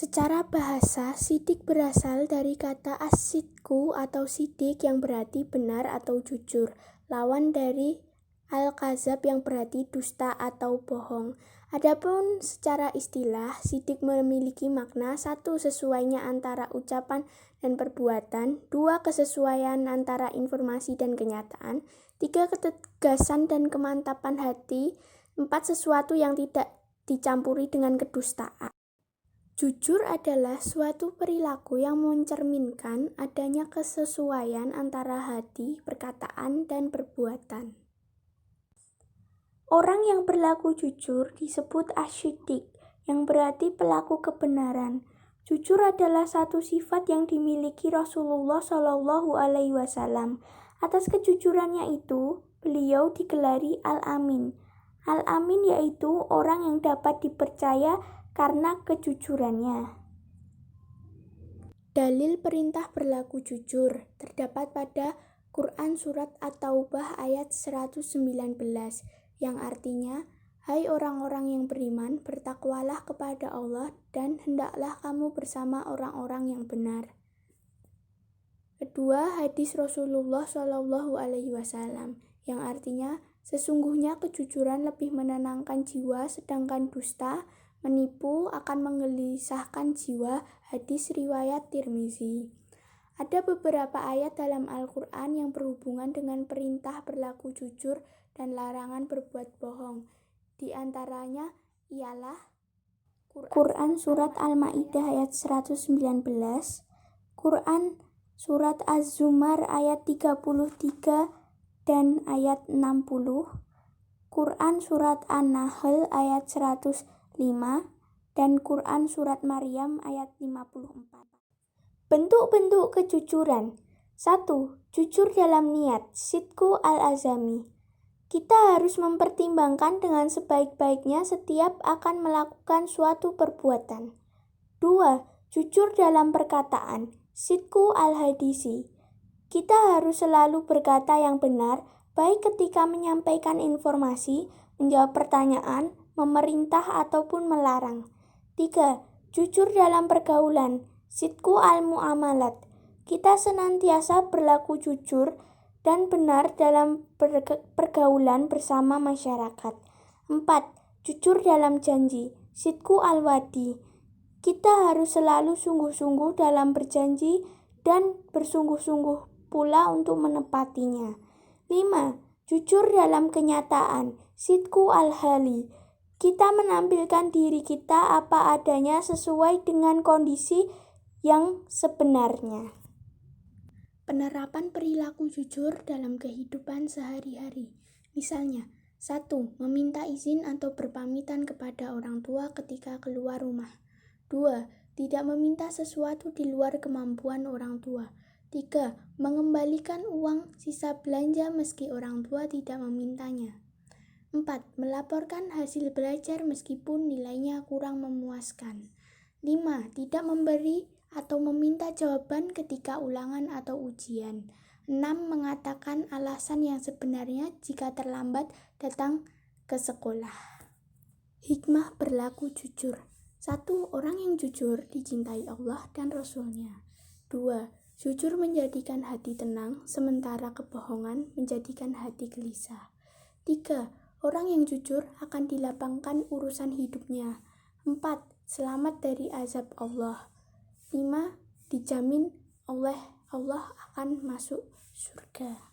Secara bahasa, sidik berasal dari kata as-sidqu atau sidik yang berarti benar atau jujur, lawan dari al-kazab yang berarti dusta atau bohong. Adapun secara istilah, sidik memiliki makna 1. Sesuainya antara ucapan dan perbuatan, 2. Kesesuaian antara informasi dan kenyataan, 3. Ketegasan dan kemantapan hati, 4. Sesuatu yang tidak dicampuri dengan kedustaan. Jujur adalah suatu perilaku yang mencerminkan adanya kesesuaian antara hati, perkataan, dan perbuatan. Orang yang berlaku jujur disebut asy-syiddiq, yang berarti pelaku kebenaran. Jujur adalah satu sifat yang dimiliki Rasulullah SAW. Atas kejujurannya itu, beliau digelari Al-Amin. Al-Amin yaitu orang yang dapat dipercaya karena kejujurannya. Dalil perintah berlaku jujur terdapat pada Quran Surat At-Taubah ayat 119 yang artinya, hai orang-orang yang beriman, bertakwalah kepada Allah dan hendaklah kamu bersama orang-orang yang benar. Kedua, hadis Rasulullah SAW yang artinya, sesungguhnya kejujuran lebih menenangkan jiwa sedangkan dusta menipu akan menggelisahkan jiwa. Hadis riwayat Tirmizi. Ada beberapa ayat dalam Al-Quran yang berhubungan dengan perintah berlaku jujur dan larangan berbuat bohong. Di antaranya ialah Quran Surat Al-Ma'idah ayat 119, Quran Surat Az-Zumar ayat 33 dan ayat 60, Quran Surat An-Nahl ayat 105, dan Quran Surat Maryam ayat 54. Bentuk-bentuk kejujuran. 1. Jujur dalam niat, sidqu al-azami. Kita harus mempertimbangkan dengan sebaik-baiknya setiap akan melakukan suatu perbuatan. 2. Jujur dalam perkataan, sidqu al-hadisi. Kita harus selalu berkata yang benar, baik ketika menyampaikan informasi, menjawab pertanyaan, memerintah ataupun melarang. 3. Jujur dalam pergaulan, sidqu al-mu'amalat. Kita senantiasa berlaku jujur dan benar dalam pergaulan bersama masyarakat. 4. Jujur dalam janji, sidqu al-wadi. Kita harus selalu sungguh-sungguh dalam berjanji dan bersungguh-sungguh pula untuk menepatinya. 5. Jujur dalam kenyataan, sidqu al-hali. Kita menampilkan diri kita apa adanya sesuai dengan kondisi yang sebenarnya. Penerapan perilaku jujur dalam kehidupan sehari-hari. Misalnya, 1. Meminta izin atau berpamitan kepada orang tua ketika keluar rumah. 2. Tidak meminta sesuatu di luar kemampuan orang tua. 3. Mengembalikan uang sisa belanja meski orang tua tidak memintanya. 4. Melaporkan hasil belajar meskipun nilainya kurang memuaskan. 5. Tidak memberi atau meminta jawaban ketika ulangan atau ujian. 6. Mengatakan alasan yang sebenarnya jika terlambat datang ke sekolah. Hikmah berlaku jujur. 1. Orang yang jujur dicintai Allah dan Rasul-Nya. 2. Jujur menjadikan hati tenang, sementara kebohongan menjadikan hati gelisah. 3. Orang yang jujur akan dilapangkan urusan hidupnya. 4. Selamat dari azab Allah. 5. Dijamin oleh Allah akan masuk surga.